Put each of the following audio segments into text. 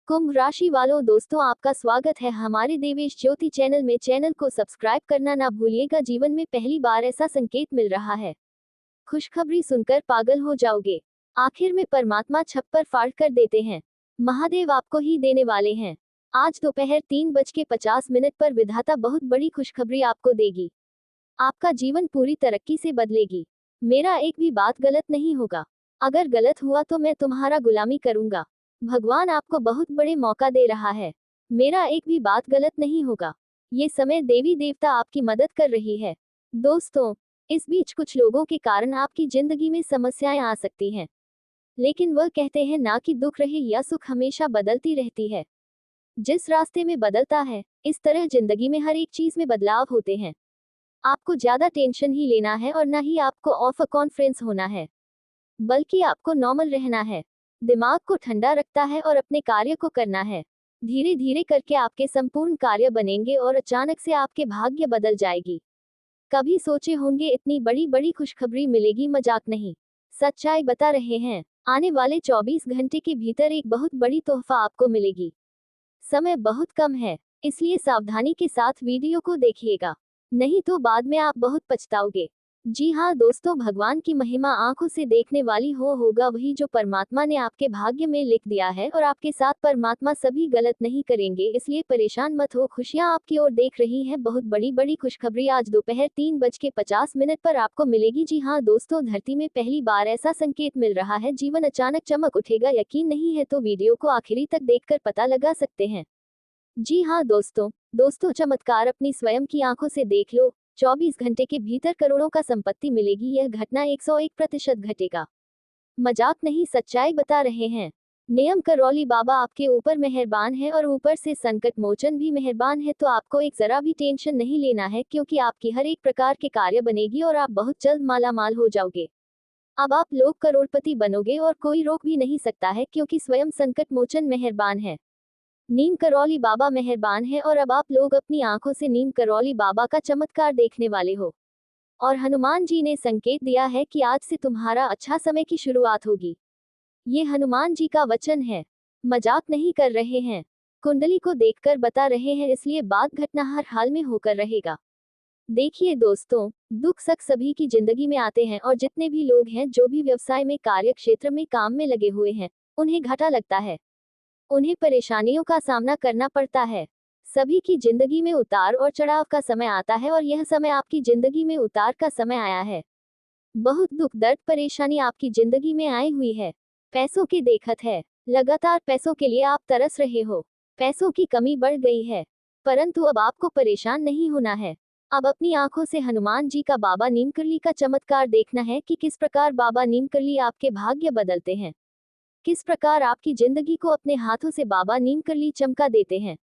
कुंभ राशि वालों, दोस्तों आपका स्वागत है हमारे देवेश ज्योति चैनल में। चैनल को सब्सक्राइब करना ना भूलिएगा। जीवन में पहली बार ऐसा संकेत मिल रहा है, खुशखबरी सुनकर पागल हो जाओगे। आखिर में परमात्मा छप्पर फाड़ कर देते हैं, महादेव आपको ही देने वाले हैं। आज दोपहर 3:50 पर विधाता बहुत बड़ी खुशखबरी आपको देगी। आपका जीवन पूरी तरक्की से बदलेगी। मेरा एक भी बात गलत नहीं होगा। अगर गलत हुआ तो मैं तुम्हारा गुलामी करूंगा। भगवान आपको बहुत बड़े मौका दे रहा है। मेरा एक भी बात गलत नहीं होगा। ये समय देवी देवता आपकी मदद कर रही है। दोस्तों, इस बीच कुछ लोगों के कारण आपकी जिंदगी में समस्याएं आ सकती हैं, लेकिन वह कहते हैं ना कि दुख रहे या सुख हमेशा बदलती रहती है। जिस रास्ते में बदलता है, इस तरह जिंदगी में हर एक चीज में बदलाव होते हैं। आपको ज्यादा टेंशन ही लेना है और ना ही आपको ऑफ कॉन्फ्रेंस होना है, बल्कि आपको नॉर्मल रहना है। दिमाग को ठंडा रखता है और अपने कार्य को करना है। धीरे धीरे करके आपके संपूर्ण कार्य बनेंगे और अचानक से आपके भाग्य बदल जाएगी। कभी सोचे होंगे इतनी बड़ी बड़ी खुशखबरी मिलेगी, मजाक नहीं, सच्चाई बता रहे हैं। आने वाले 24 घंटे के भीतर एक बहुत बड़ी तोहफा आपको मिलेगी। समय बहुत कम है, इसलिए सावधानी के साथ वीडियो को देखिएगा, नहीं तो बाद में आप बहुत पछताओगे। जी हाँ दोस्तों, भगवान की महिमा आंखों से देखने वाली होगा वही जो परमात्मा ने आपके भाग्य में लिख दिया है, और आपके साथ परमात्मा सभी गलत नहीं करेंगे, इसलिए परेशान मत हो। खुशियाँ आपकी ओर देख रही हैं। बहुत बड़ी बड़ी खुशखबरी आज दोपहर 3:50 पर आपको मिलेगी। जी हाँ दोस्तों, धरती में पहली बार ऐसा संकेत मिल रहा है, जीवन अचानक चमक उठेगा। यकीन नहीं है तो वीडियो को आखिरी तक देखकर पता लगा सकते हैं। जी हाँ दोस्तों, चमत्कार अपनी स्वयं की आंखों से देख लो। 24 घंटे के भीतर करोड़ों का संपत्ति मिलेगी। यह घटना 101% घटेगा, मजाक नहीं, सच्चाई बता रहे हैं। नियम करौली बाबा आपके ऊपर मेहरबान है और ऊपर से संकट मोचन भी मेहरबान है, तो आपको एक जरा भी टेंशन नहीं लेना है, क्योंकि आपकी हर एक प्रकार के कार्य बनेगी और आप बहुत जल्द मालामाल हो जाओगे। अब आप लोग करोड़पति बनोगे और कोई रोक भी नहीं सकता है, क्योंकि स्वयं संकट मोचन मेहरबान है। नीम करौली बाबा मेहरबान है और अब आप लोग अपनी आंखों से नीम करौली बाबा का चमत्कार देखने वाले हो। और हनुमान जी ने संकेत दिया है कि आज से तुम्हारा अच्छा समय की शुरुआत होगी। ये हनुमान जी का वचन है, मजाक नहीं कर रहे हैं। कुंडली को देखकर बता रहे हैं, इसलिए बात घटना हर हाल में होकर रहेगा। देखिए दोस्तों, दुख सख सभी की जिंदगी में आते हैं, और जितने भी लोग हैं जो भी व्यवसाय में, कार्य क्षेत्र में काम में लगे हुए हैं, उन्हें घाटा लगता है, उन्हें परेशानियों का सामना करना पड़ता है। सभी की जिंदगी में उतार और चढ़ाव का समय आता है, और यह समय आपकी जिंदगी में उतार का समय आया है। बहुत दुख दर्द परेशानी आपकी जिंदगी में आई हुई है। पैसों की देखत है, लगातार पैसों के लिए आप तरस रहे हो। पैसों की कमी बढ़ गई है, परंतु अब आपको परेशान नहीं होना है। अब अपनी आंखों से हनुमान जी का बाबा नीमकरली का चमत्कार देखना है कि किस प्रकार बाबा नीमकरली आपके भाग्य बदलते हैं, किस प्रकार आपकी जिंदगी को अपने हाथों से बाबा नीमकरली चमका देते हैं।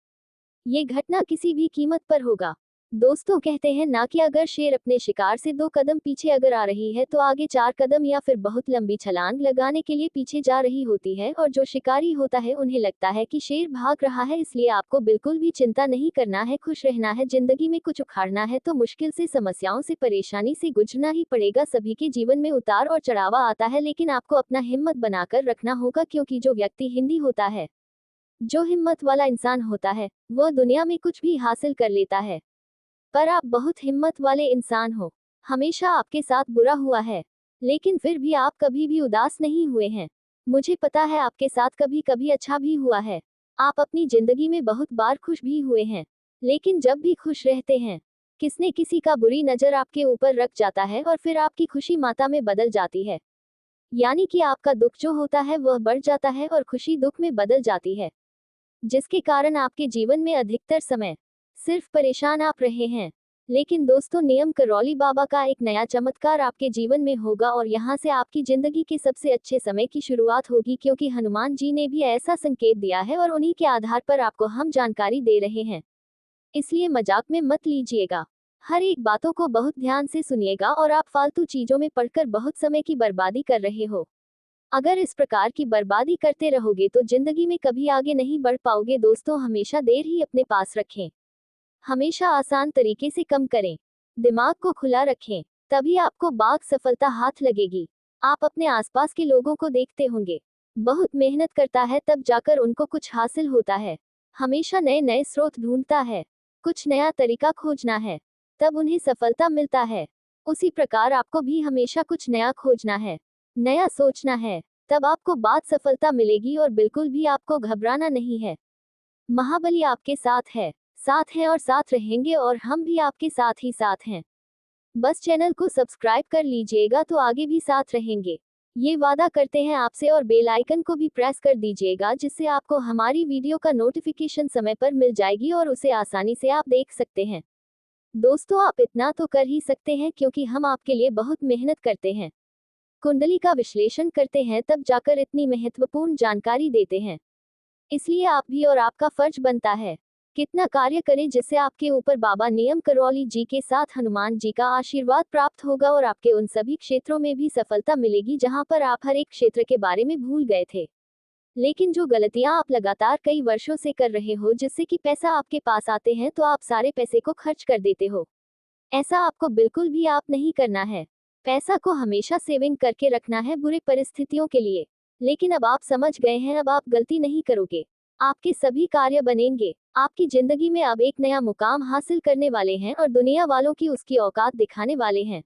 ये घटना किसी भी कीमत पर होगा। दोस्तों कहते हैं ना कि अगर शेर अपने शिकार से 2 कदम पीछे अगर आ रही है, तो आगे 4 कदम या फिर बहुत लंबी छलांग लगाने के लिए पीछे जा रही होती है, और जो शिकारी होता है उन्हें लगता है कि शेर भाग रहा है। इसलिए आपको बिल्कुल भी चिंता नहीं करना है, खुश रहना है। जिंदगी में कुछ उखाड़ना है तो मुश्किल से, समस्याओं से, परेशानी से गुजरना ही पड़ेगा। सभी के जीवन में उतार और चढ़ावा आता है, लेकिन आपको अपना हिम्मत बनाकर रखना होगा, क्योंकि जो व्यक्ति हिंदी होता है, जो हिम्मत वाला इंसान होता है, वह दुनिया में कुछ भी हासिल कर लेता है। पर आप बहुत हिम्मत वाले इंसान हो। हमेशा आपके साथ बुरा हुआ है, लेकिन फिर भी आप कभी भी उदास नहीं हुए हैं। मुझे पता है आपके साथ कभी कभी अच्छा भी हुआ है। आप अपनी जिंदगी में बहुत बार खुश भी हुए हैं, लेकिन जब भी खुश रहते हैं, किसने किसी का बुरी नजर आपके ऊपर रख जाता है, और फिर आपकी खुशी माता में बदल जाती है। यानी कि आपका दुख जो होता है वह बढ़ जाता है और खुशी दुख में बदल जाती है, जिसके कारण आपके जीवन में अधिकतर समय सिर्फ परेशान आप रहे हैं। लेकिन दोस्तों, नियम करौली बाबा का एक नया चमत्कार आपके जीवन में होगा, और यहाँ से आपकी जिंदगी के सबसे अच्छे समय की शुरुआत होगी, क्योंकि हनुमान जी ने भी ऐसा संकेत दिया है, और उन्हीं के आधार पर आपको हम जानकारी दे रहे हैं। इसलिए मजाक में मत लीजिएगा, हर एक बातों को बहुत ध्यान से सुनिएगा, और आप फालतू चीजों में पढ़कर बहुत समय की बर्बादी कर रहे हो। अगर इस प्रकार की बर्बादी करते रहोगे तो जिंदगी में कभी आगे नहीं बढ़ पाओगे। दोस्तों, हमेशा देर ही अपने पास रखें, हमेशा आसान तरीके से कम करें, दिमाग को खुला रखें, तभी आपको बाग सफलता हाथ लगेगी। आप अपने आसपास के लोगों को देखते होंगे, बहुत मेहनत करता है तब जाकर उनको कुछ हासिल होता है। हमेशा नए नए स्रोत ढूंढता है, कुछ नया तरीका खोजना है, तब उन्हें सफलता मिलता है। उसी प्रकार आपको भी हमेशा कुछ नया खोजना है, नया सोचना है, तब आपको बात सफलता मिलेगी और बिल्कुल भी आपको घबराना नहीं है। महाबली आपके साथ हैं और साथ रहेंगे और हम भी आपके साथ ही साथ हैं। बस चैनल को सब्सक्राइब कर लीजिएगा तो आगे भी साथ रहेंगे। ये वादा करते हैं आपसे और बेल आइकन को भी प्रेस कर दीजिएगा जिससे आपको हमारी वीडियो का नोटिफिकेशन समय पर मिल जाएगी और उसे आसानी से आप देख सकते हैं। दोस्तों आप इतना तो कर ही सकते हैं क्योंकि हम आपके लिए बहुत मेहनत करते हैं, कुंडली का विश्लेषण करते हैं तब जाकर इतनी महत्वपूर्ण जानकारी देते हैं। इसलिए आप भी और आपका फर्ज बनता है कितना कार्य करें जिससे आपके ऊपर बाबा नियम करौली जी के साथ हनुमान जी का आशीर्वाद प्राप्त होगा और आपके उन सभी क्षेत्रों में भी सफलता मिलेगी जहां पर आप हर एक क्षेत्र के बारे में भूल गए थे। लेकिन जो गलतियां आप लगातार कई वर्षों से कर रहे हो जिससे कि पैसा आपके पास आते हैं तो आप सारे पैसे को खर्च कर देते हो, ऐसा आपको बिल्कुल भी आप नहीं करना है। पैसा को हमेशा सेविंग करके रखना है बुरी परिस्थितियों के लिए। लेकिन अब आप समझ गए हैं, अब आप गलती नहीं करोगे, आपके सभी कार्य बनेंगे। आपकी जिंदगी में अब एक नया मुकाम हासिल करने वाले हैं और दुनिया वालों की उसकी औकात दिखाने वाले हैं।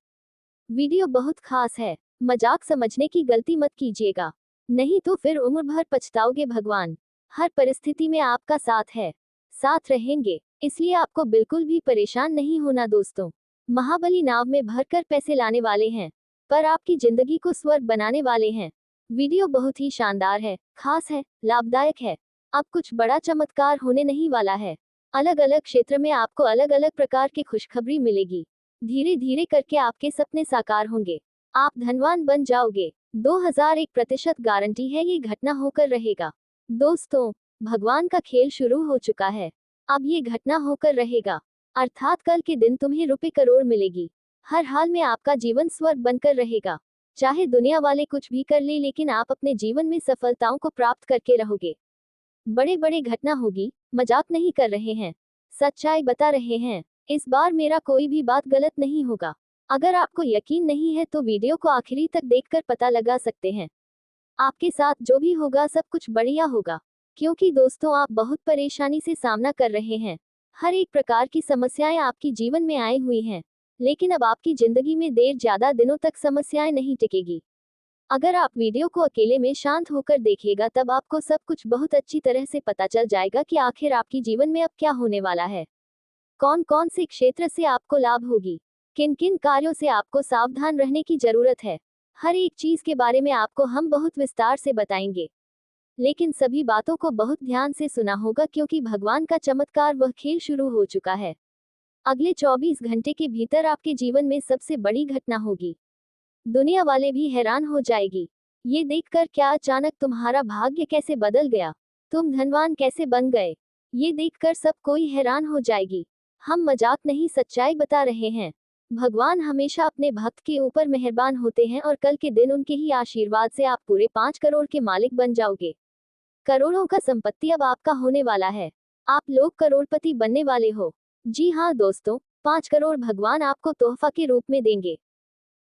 वीडियो बहुत खास है, मजाक समझने की गलती मत कीजिएगा, नहीं तो फिर उम्र भर पछताओगे। भगवान हर परिस्थिति में आपका साथ रहेंगे, इसलिए आपको बिल्कुल भी परेशान नहीं होना। दोस्तों महाबली नाव में भरकर पैसे लाने वाले हैं, पर आपकी जिंदगी को स्वर्ग बनाने वाले हैं। वीडियो बहुत ही शानदार है, खास है, लाभदायक है। अब कुछ बड़ा चमत्कार होने नहीं वाला है। अलग अलग क्षेत्र में आपको अलग अलग प्रकार की खुशखबरी मिलेगी। धीरे धीरे करके आपके सपने साकार होंगे, आप धनवान बन जाओगे। 2001% गारंटी है ये घटना होकर रहेगा। दोस्तों भगवान का खेल शुरू हो चुका है, अब ये घटना होकर रहेगा, अर्थात कल के दिन तुम्हें रुपए करोड़ मिलेगी। हर हाल में आपका जीवन स्वर्ग बनकर रहेगा, चाहे दुनिया वाले कुछ भी कर ले लेकिन आप अपने जीवन में सफलताओं को प्राप्त करके रहोगे। बड़े बड़े घटना होगी, मजाक नहीं कर रहे हैं, सच्चाई बता रहे हैं। इस बार मेरा कोई भी बात गलत नहीं होगा। अगर आपको यकीन नहीं है तो वीडियो को आखिरी तक देखकर पता लगा सकते हैं। आपके साथ जो भी होगा सब कुछ बढ़िया होगा, क्योंकि दोस्तों आप बहुत परेशानी से सामना कर रहे हैं। हर एक प्रकार की समस्याएं आपकी जीवन में आई हुई हैं, लेकिन अब आपकी जिंदगी में देर ज्यादा दिनों तक समस्याएं नहीं टिकेगी। अगर आप वीडियो को अकेले में शांत होकर देखिएगा तब आपको सब कुछ बहुत अच्छी तरह से पता चल जाएगा कि आखिर आपकी जीवन में अब क्या होने वाला है, कौन कौन से क्षेत्र से आपको लाभ होगी, किन किन कार्यों से आपको सावधान रहने की जरूरत है। हर एक चीज के बारे में आपको हम बहुत विस्तार से बताएंगे, लेकिन सभी बातों को बहुत ध्यान से सुना होगा क्योंकि भगवान का चमत्कार वह खेल शुरू हो चुका है। अगले 24 घंटे के भीतर आपके जीवन में सबसे बड़ी घटना होगी, दुनिया वाले भी हैरान हो जाएगी ये देखकर क्या अचानक तुम्हारा भाग्य कैसे बदल गया, तुम धनवान कैसे बन गए, ये देखकर सब कोई हैरान हो जाएगी। हम मजाक नहीं सच्चाई बता रहे हैं। भगवान हमेशा अपने भक्त के ऊपर मेहरबान होते हैं और कल के दिन उनके ही आशीर्वाद से आप पूरे 5 करोड़ के मालिक बन जाओगे। करोड़ों का संपत्ति अब आपका होने वाला है, आप लोग करोड़पति बनने वाले हो। जी हाँ दोस्तों, 5 करोड़ भगवान आपको तोहफा के रूप में देंगे।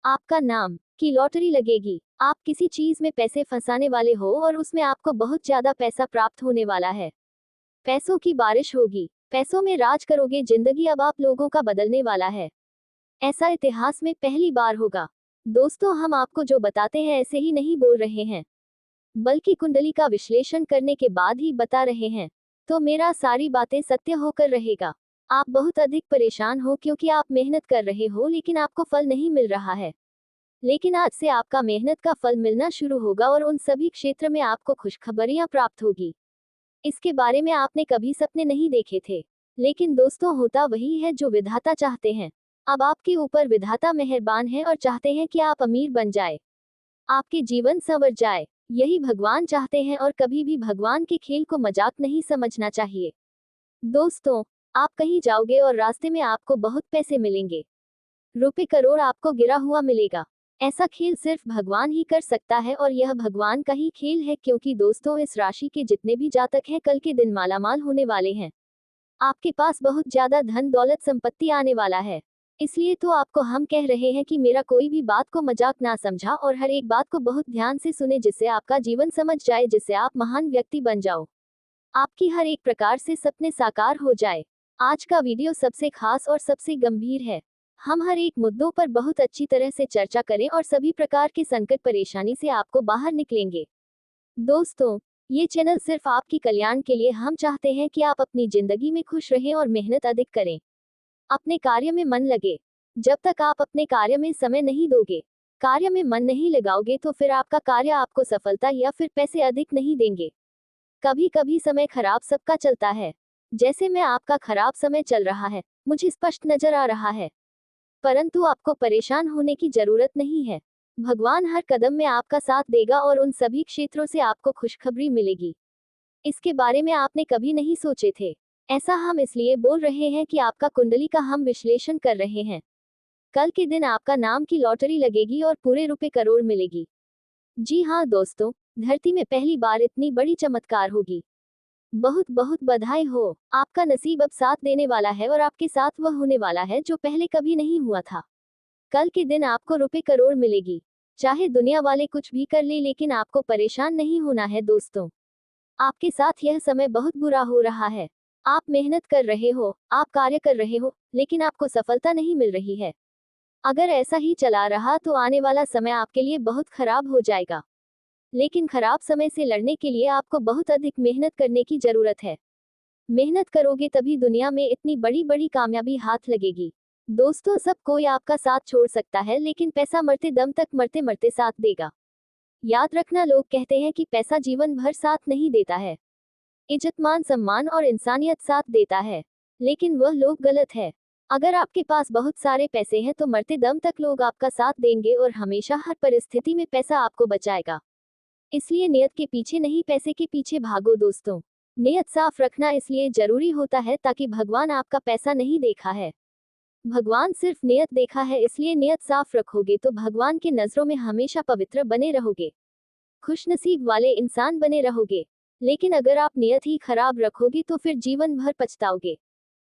आपका नाम की लॉटरी लगेगी, आप किसी चीज में पैसे फंसाने वाले हो और उसमें आपको बहुत ज्यादा पैसा प्राप्त होने वाला है। पैसों की बारिश होगी, पैसों में राज करोगे, जिंदगी अब आप लोगों का बदलने वाला है। ऐसा इतिहास में पहली बार होगा। दोस्तों हम आपको जो बताते हैं ऐसे ही नहीं बोल रहे हैं, बल्कि कुंडली का विश्लेषण करने के बाद ही बता रहे हैं, तो मेरा सारी बातें सत्य होकर रहेगा। आप बहुत अधिक परेशान हो क्योंकि आप मेहनत कर रहे हो लेकिन आपको फल नहीं मिल रहा है, लेकिन आज से आपका मेहनत का फल मिलना शुरू होगा और उन सभी क्षेत्र में आपको खुशखबरियां प्राप्त होगी। इसके बारे में आपने कभी सपने नहीं देखे थे, लेकिन दोस्तों होता वही है जो विधाता चाहते हैं। अब आपके ऊपर विधाता मेहरबान है और चाहते हैं कि आप अमीर बन जाए, आपके जीवन संवर जाए, यही भगवान चाहते हैं और कभी भी भगवान के खेल को मजाक नहीं समझना चाहिए। दोस्तों आप कहीं जाओगे और रास्ते में आपको बहुत पैसे मिलेंगे, रुपए करोड़ आपको गिरा हुआ मिलेगा। ऐसा खेल सिर्फ भगवान ही कर सकता है और यह भगवान का ही खेल है, क्योंकि दोस्तों इस राशि के जितने भी जातक हैं कल के दिन मालामाल होने वाले हैं। आपके पास बहुत ज्यादा धन दौलत संपत्ति आने वाला है। इसलिए तो आपको हम कह रहे हैं कि मेरा कोई भी बात को मजाक ना समझा और हर एक बात को बहुत ध्यान से सुने, जिससे आपका जीवन समझ जाए, जिससे आप महान व्यक्ति बन जाओ, आपकी हर एक प्रकार से सपने साकार हो जाए। आज का वीडियो सबसे खास और सबसे गंभीर है। हम हर एक मुद्दों पर बहुत अच्छी तरह से चर्चा करें और सभी प्रकार के संकट परेशानी से आपको बाहर निकलेंगे। दोस्तों, ये चैनल सिर्फ आपकी कल्याण के लिए। हम चाहते हैं कि आप अपनी जिंदगी में खुश रहें और मेहनत अधिक करें, अपने कार्य में मन लगे। जब तक आप अपने कार्य में समय नहीं दोगे, कार्य में मन नहीं लगाओगे, तो फिर आपका कार्य आपको सफलता या फिर पैसे अधिक नहीं देंगे। कभी कभी समय खराब सबका चलता है, जैसे मैं आपका खराब समय चल रहा है, मुझे स्पष्ट नजर आ रहा है। परंतु आपको परेशान होने की जरूरत नहीं है। भगवान हर कदम में आपका साथ देगा और उन सभी क्षेत्रों से आपको खुशखबरी मिलेगी। इसके बारे में आपने कभी नहीं सोचे थे। ऐसा हम इसलिए बोल रहे हैं कि आपका कुंडली का हम विश्लेषण कर रहे हैं। कल के दिन आपका नाम की लॉटरी लगेगी और पूरे रुपए करोड़ मिलेगी। जी हाँ दोस्तों, धरती में पहली बार इतनी बड़ी चमत्कार होगी। बहुत बहुत बधाई हो। आपका नसीब अब साथ देने वाला है और आपके साथ वह होने वाला है जो पहले कभी नहीं हुआ था। कल के दिन आपको रुपए करोड़ मिलेगी। चाहे दुनिया वाले कुछ भी कर ले, लेकिन आपको परेशान नहीं होना है दोस्तों। आपके साथ यह समय बहुत बुरा हो रहा है। आप मेहनत कर रहे हो, आप कार्य कर रहे हो, लेकिन आपको सफलता नहीं मिल रही है। अगर ऐसा ही चला रहा तो आने वाला समय आपके लिए बहुत खराब हो जाएगा। लेकिन खराब समय से लड़ने के लिए आपको बहुत अधिक मेहनत करने की जरूरत है। मेहनत करोगे तभी दुनिया में इतनी बड़ी बड़ी कामयाबी हाथ लगेगी। दोस्तों, सब कोई आपका साथ छोड़ सकता है, लेकिन पैसा मरते दम तक मरते मरते साथ देगा। याद रखना, लोग कहते हैं कि पैसा जीवन भर साथ नहीं देता है। इज्जत, मान सम्मान और इंसानियत साथ देता है, लेकिन वह लोग गलत है। अगर आपके पास बहुत सारे पैसे हैं तो मरते दम तक लोग आपका साथ देंगे और हमेशा हर परिस्थिति में पैसा आपको बचाएगा। इसलिए नियत के पीछे नहीं, पैसे के पीछे भागो दोस्तों। नियत साफ रखना इसलिए जरूरी होता है ताकि भगवान आपका पैसा नहीं देखा है, भगवान सिर्फ नियत देखा है। इसलिए नियत साफ रखोगे तो भगवान के नजरों में हमेशा पवित्र बने रहोगे, खुशनसीब वाले इंसान बने रहोगे। लेकिन अगर आप नियत ही खराब रखोगे तो फिर जीवन भर पछताओगे।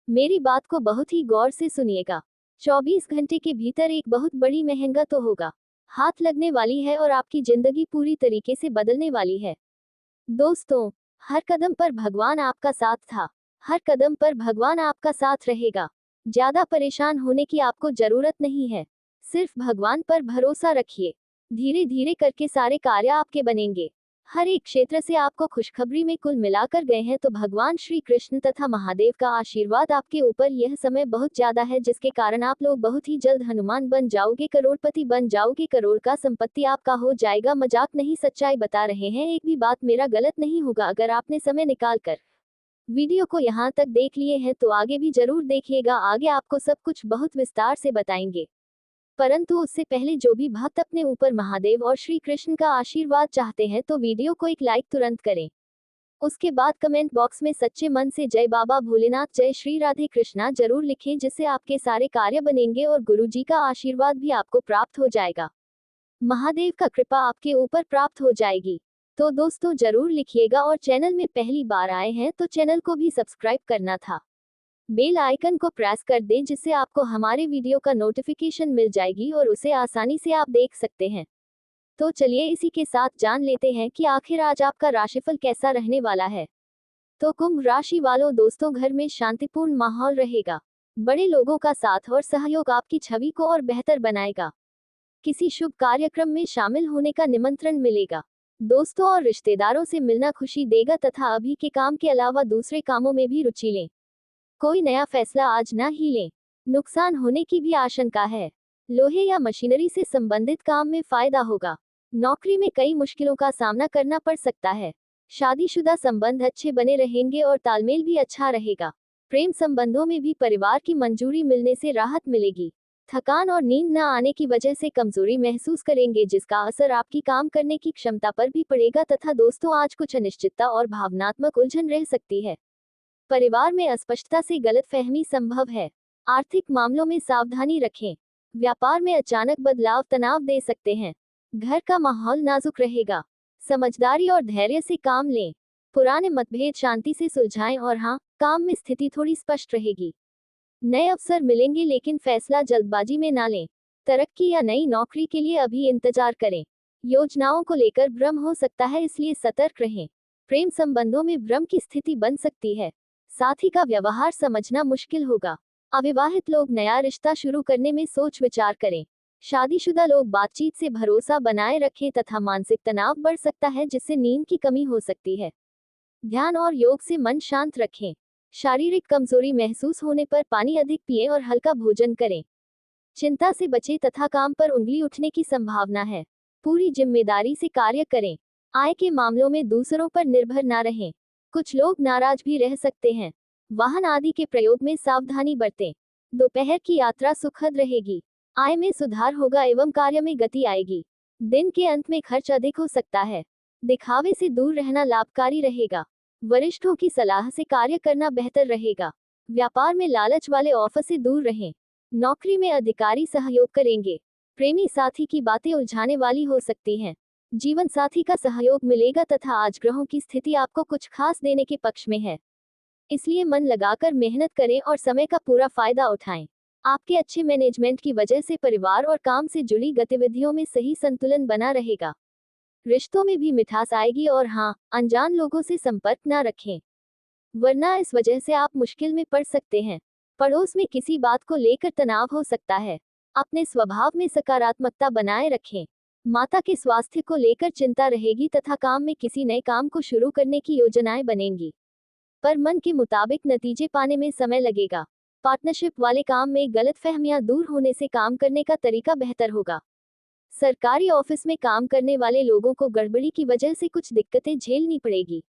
मेरी बात को बहुत ही गौर से सुनिएगा। 24 घंटे के भीतर एक बहुत बड़ी महंगा तो होगा, हाथ लगने वाली है और आपकी जिंदगी पूरी तरीके से बदलने वाली है। दोस्तों, हर कदम पर भगवान आपका साथ था, हर कदम पर भगवान आपका साथ रहेगा। ज्यादा परेशान होने की आपको जरूरत नहीं है, सिर्फ भगवान पर भरोसा रखिए। धीरे धीरे करके सारे कार्य आपके बनेंगे। हर एक क्षेत्र से आपको खुशखबरी में कुल मिलाकर गए हैं तो भगवान श्री कृष्ण तथा महादेव का आशीर्वाद आपके ऊपर यह समय बहुत ज्यादा है, जिसके कारण आप लोग बहुत ही जल्द हनुमान बन जाओगे, करोड़पति बन जाओगे, करोड़ का संपत्ति आपका हो जाएगा। मजाक नहीं, सच्चाई बता रहे हैं। एक भी बात मेरा गलत नहीं होगा। अगर आपने समय निकाल कर वीडियो को यहाँ तक देख लिए हैं तो आगे भी जरूर देखिएगा। आगे आपको सब कुछ बहुत विस्तार से बताएंगे। परंतु उससे पहले जो भी भक्त अपने ऊपर महादेव और श्री कृष्ण का आशीर्वाद चाहते हैं तो वीडियो को एक लाइक तुरंत करें। उसके बाद कमेंट बॉक्स में सच्चे मन से जय बाबा भोलेनाथ, जय श्री राधे कृष्णा जरूर लिखें, जिससे आपके सारे कार्य बनेंगे और गुरु जी का आशीर्वाद भी आपको प्राप्त हो जाएगा। महादेव का कृपा आपके ऊपर प्राप्त हो जाएगी। तो दोस्तों, जरूर लिखिएगा और चैनल में पहली बार आए हैं तो चैनल को भी सब्सक्राइब करना था। बेल आइकन को प्रेस कर दें, जिससे आपको हमारे वीडियो का नोटिफिकेशन मिल जाएगी और उसे आसानी से आप देख सकते हैं। तो चलिए इसी के साथ जान लेते हैं कि आखिर आज आपका राशिफल कैसा रहने वाला है। तो कुंभ राशि वालों, दोस्तों, घर में शांतिपूर्ण माहौल रहेगा। बड़े लोगों का साथ और सहयोग आपकी छवि को और बेहतर बनाएगा। किसी शुभ कार्यक्रम में शामिल होने का निमंत्रण मिलेगा। दोस्तों और रिश्तेदारों से मिलना खुशी देगा तथा अभी के काम के अलावा दूसरे कामों में भी रुचि लें। कोई नया फैसला आज ना ही लें, नुकसान होने की भी आशंका है। लोहे या मशीनरी से संबंधित काम में फायदा होगा। नौकरी में कई मुश्किलों का सामना करना पड़ सकता है। शादीशुदा संबंध अच्छे बने रहेंगे और तालमेल भी अच्छा रहेगा। प्रेम संबंधों में भी परिवार की मंजूरी मिलने से राहत मिलेगी। थकान और नींद न आने की वजह से कमजोरी महसूस करेंगे, जिसका असर आपकी काम करने की क्षमता पर भी पड़ेगा। तथा दोस्तों, आज कुछ अनिश्चितता और भावनात्मक उलझन रह सकती है। परिवार में अस्पष्टता से गलतफहमी संभव है। आर्थिक मामलों में सावधानी रखें। व्यापार में अचानक बदलाव तनाव दे सकते हैं। घर का माहौल नाजुक रहेगा। समझदारी और धैर्य से काम लें। पुराने मतभेद शांति से सुलझाएं और हाँ, काम में स्थिति थोड़ी स्पष्ट रहेगी। नए अवसर मिलेंगे लेकिन फैसला जल्दबाजी में ना लें। तरक्की या नई नौकरी के लिए अभी इंतजार करें। योजनाओं को लेकर भ्रम हो सकता है, इसलिए सतर्क रहें। प्रेम संबंधों में भ्रम की स्थिति बन सकती है। साथी का व्यवहार समझना मुश्किल होगा। अविवाहित लोग नया रिश्ता शुरू करने में सोच विचार करें। शादीशुदा लोग बातचीत से भरोसा बनाए रखें तथा मानसिक तनाव बढ़ सकता है, जिससे नींद की कमी हो सकती है। ध्यान और योग से मन शांत रखें। शारीरिक कमजोरी महसूस होने पर पानी अधिक पिएं और हल्का भोजन करें। चिंता से बचें तथा काम पर उंगली उठने की संभावना है। पूरी जिम्मेदारी से कार्य करें। आय के मामलों में दूसरों पर निर्भर ना रहें। कुछ लोग नाराज भी रह सकते हैं। वाहन आदि के प्रयोग में सावधानी बरतें। दोपहर की यात्रा सुखद रहेगी। आय में सुधार होगा एवं कार्य में गति आएगी। दिन के अंत में खर्च अधिक हो सकता है। दिखावे से दूर रहना लाभकारी रहेगा। वरिष्ठों की सलाह से कार्य करना बेहतर रहेगा। व्यापार में लालच वाले ऑफर से दूर रहें। नौकरी में अधिकारी सहयोग करेंगे। प्रेमी साथी की बातें उलझाने वाली हो सकती हैं। जीवन साथी का सहयोग मिलेगा तथा आज ग्रहों की स्थिति आपको कुछ खास देने के पक्ष में है, इसलिए मन लगाकर मेहनत करें और समय का पूरा फायदा उठाएं। आपके अच्छे मैनेजमेंट की वजह से परिवार और काम से जुड़ी गतिविधियों में सही संतुलन बना रहेगा। रिश्तों में भी मिठास आएगी और हाँ, अनजान लोगों से संपर्क ना रखें, वरना इस वजह से आप मुश्किल में पड़ सकते हैं। पड़ोस में किसी बात को लेकर तनाव हो सकता है। अपने स्वभाव में सकारात्मकता बनाए रखें। माता के स्वास्थ्य को लेकर चिंता रहेगी तथा काम में किसी नए काम को शुरू करने की योजनाएं बनेंगी, पर मन के मुताबिक नतीजे पाने में समय लगेगा। पार्टनरशिप वाले काम में गलतफहमियां दूर होने से काम करने का तरीका बेहतर होगा। सरकारी ऑफिस में काम करने वाले लोगों को गड़बड़ी की वजह से कुछ दिक्कतें झेलनी पड़ेगी।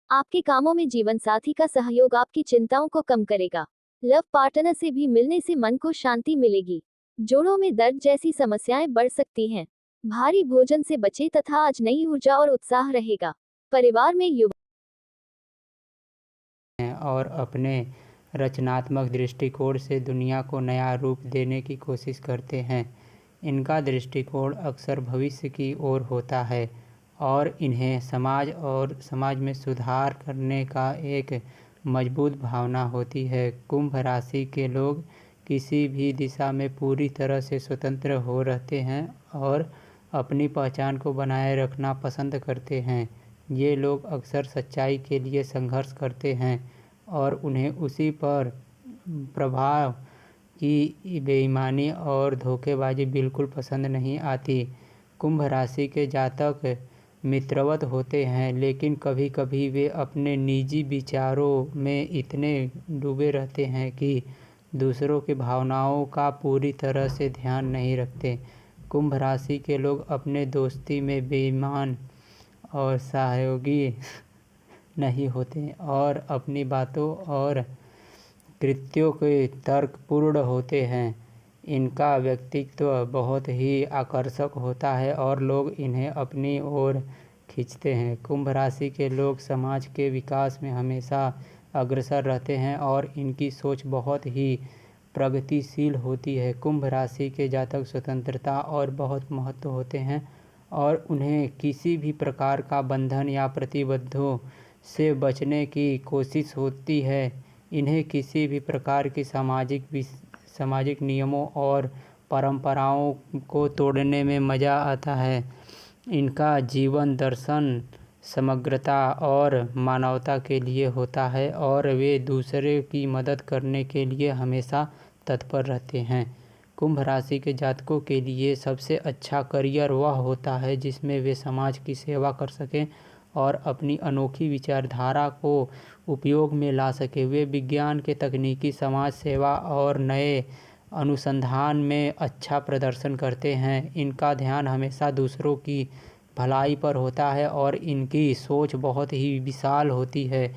आपके कामों में जीवन साथी का सहयोग आपकी चिंताओं को कम करेगा। लव पार्टनर से भी मिलने से मन को शांति मिलेगी। जोड़ों में दर्द जैसी समस्याएं बढ़ सकती हैं। भारी भोजन से बचें तथा आज नई ऊर्जा और उत्साह रहेगा। परिवार में युवा और अपने रचनात्मक दृष्टिकोण से दुनिया को नया रूप देने की कोशिश करते हैं। इनका दृष्टिकोण अक्सर भविष्य की ओर होता है और इन्हें समाज में सुधार करने का एक मजबूत भावना होती है। कुंभ राशि के लोग किसी भी दिशा में पूरी तरह से स्वतंत्र हो रहते हैं और अपनी पहचान को बनाए रखना पसंद करते हैं। ये लोग अक्सर सच्चाई के लिए संघर्ष करते हैं और उन्हें उसी पर प्रभाव की बेईमानी और धोखेबाजी बिल्कुल पसंद नहीं आती। कुंभ राशि के जातक मित्रवत होते हैं, लेकिन कभी कभी वे अपने निजी विचारों में इतने डूबे रहते हैं कि दूसरों की भावनाओं का पूरी तरह से ध्यान नहीं रखते। कुंभ राशि के लोग अपने दोस्ती में बेईमान और सहयोगी नहीं होते और अपनी बातों और कृत्यों के तर्कपूर्ण होते हैं। इनका व्यक्तित्व बहुत ही आकर्षक होता है और लोग इन्हें अपनी ओर खींचते हैं। कुंभ राशि के लोग समाज के विकास में हमेशा अग्रसर रहते हैं और इनकी सोच बहुत ही प्रगतिशील होती है। कुंभ राशि के जातक स्वतंत्रता और बहुत महत्व होते हैं और उन्हें किसी भी प्रकार का बंधन या प्रतिबद्धों से बचने की कोशिश होती है। इन्हें किसी भी प्रकार की सामाजिक नियमों और परंपराओं को तोड़ने में मज़ा आता है। इनका जीवन दर्शन समग्रता और मानवता के लिए होता है और वे दूसरे की मदद करने के लिए हमेशा तत्पर रहते हैं। कुंभ राशि के जातकों के लिए सबसे अच्छा करियर वह होता है जिसमें वे समाज की सेवा कर सकें और अपनी अनोखी विचारधारा को उपयोग में ला सके। वे विज्ञान के तकनीकी, समाज सेवा और नए अनुसंधान में अच्छा प्रदर्शन करते हैं। इनका ध्यान हमेशा दूसरों की भलाई पर होता है और इनकी सोच बहुत ही विशाल होती है।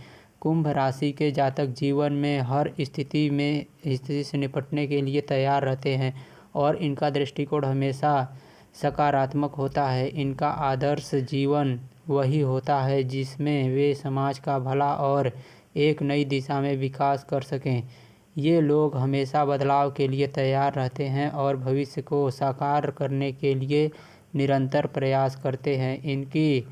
कुंभ राशि के जातक जीवन में हर स्थिति से निपटने के लिए तैयार रहते हैं और इनका दृष्टिकोण हमेशा सकारात्मक होता है। इनका आदर्श जीवन वही होता है जिसमें वे समाज का भला और एक नई दिशा में विकास कर सकें। ये लोग हमेशा बदलाव के लिए तैयार रहते हैं और भविष्य को साकार करने के लिए निरंतर प्रयास करते हैं। इनकी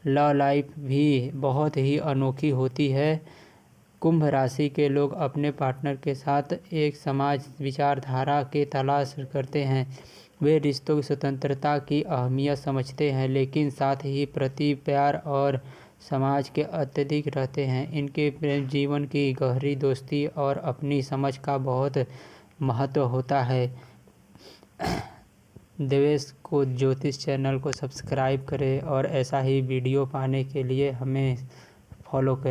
लव लाइफ भी बहुत ही अनोखी होती है। कुंभ राशि के लोग अपने पार्टनर के साथ एक समाज विचारधारा की तलाश करते हैं। वे रिश्तों की स्वतंत्रता की अहमियत समझते हैं, लेकिन साथ ही प्रति प्यार और समाज के अत्यधिक रहते हैं। इनके प्रेम जीवन की गहरी दोस्ती और अपनी समझ का बहुत महत्व होता है। देवेश को ज्योतिष चैनल को सब्सक्राइब करें और ऐसा ही वीडियो पाने के लिए हमें फॉलो करें।